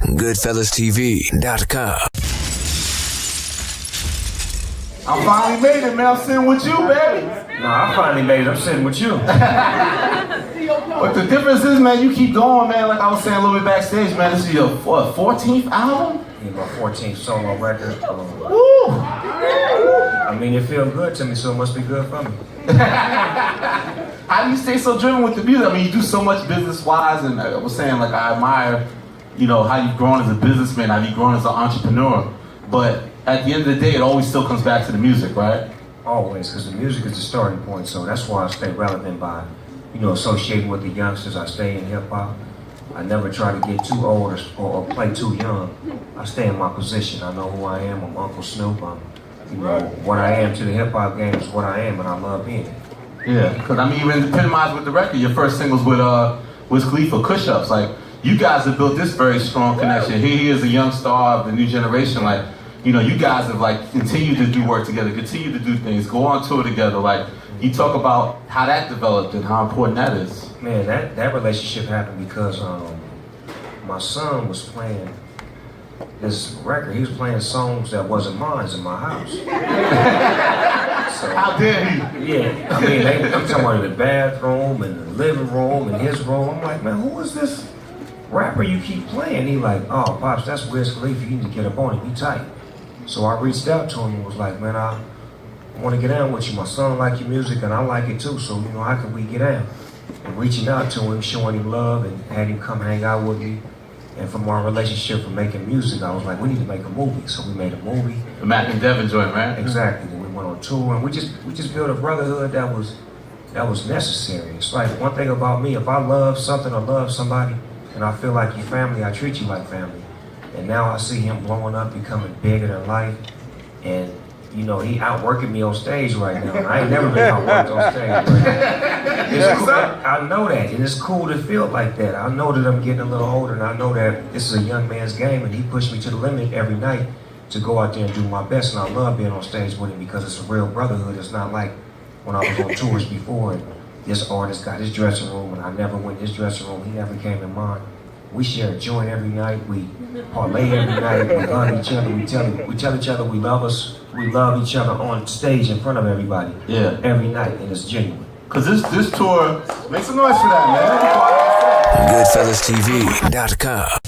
GoodfellasTV.com. I finally made it, man. I'm sitting with you, baby. Nah, I finally made it. I'm sitting with you. But the difference is, man, you keep going, man. Like I was saying a little bit backstage, man. This is your 14th album? Yeah, my 14th solo record. Woo! I mean, it feels good to me, so it must be good for me. How do you stay so driven with the music? I mean, you do so much business-wise, and I was saying, like, I admire, you know, how you've grown as a businessman, how you've grown as an entrepreneur. But at the end of the day, it always still comes back to the music, right? Always, because the music is the starting point, so that's why I stay relevant by, you know, associating with the youngsters. I stay in hip-hop. I never try to get too old or play too young. I stay in my position. I know who I am. I'm Uncle Snoop. You know, what I am to the hip-hop game is what I am, and I love being it. Yeah, because I mean, you epitomized with the record. Your first singles with Wiz Khalifa, Kush Ups. Like, you guys have built this very strong connection. Here he is, a young star of the new generation. Like, you know, you guys have like continued to do work together, continue to do things, go on tour together. Like, you talk about how that developed and how important that is. Man, that relationship happened because my son was playing this record. He was playing songs that wasn't mine in my house. So, How dare he? Yeah, I mean, I'm talking about in the bathroom and the living room and his room. I'm like, man, who is this rapper you keep playing? He like, oh, Pops, that's Wiz Khalifa. You need to get up on it. Be tight. So I reached out to him and was like, man, I want to get down with you. My son like your music and I like it too. So, you know, how can we get down? And reaching out to him, showing him love, and had him come hang out with me. And from our relationship from making music, I was like, we need to make a movie. So we made a movie. The Mac and Devin joint, right? Exactly. Then we went on tour, and we just built a brotherhood that was necessary. It's like one thing about me: if I love something or love somebody, and I feel like your family, I treat you like family. And now I see him blowing up, becoming bigger than life, and you know, he outworking me on stage right now. And I ain't never been outworked on stage. Right now. It's cool. I know that, and it's cool to feel like that. I know that I'm getting a little older, and I know that this is a young man's game, and he pushed me to the limit every night to go out there and do my best. And I love being on stage with him because it's a real brotherhood. It's not like when I was on tours before, and this artist got his dressing room, and I never went in his dressing room. He never came in mine. We share a joint every night. We parlay every night. We hug each other. We tell each other we love us. We love each other on stage in front of everybody. Yeah. Every night, and it's genuine. Cause this tour, make some noise for that, man. GoodfellasTV.com.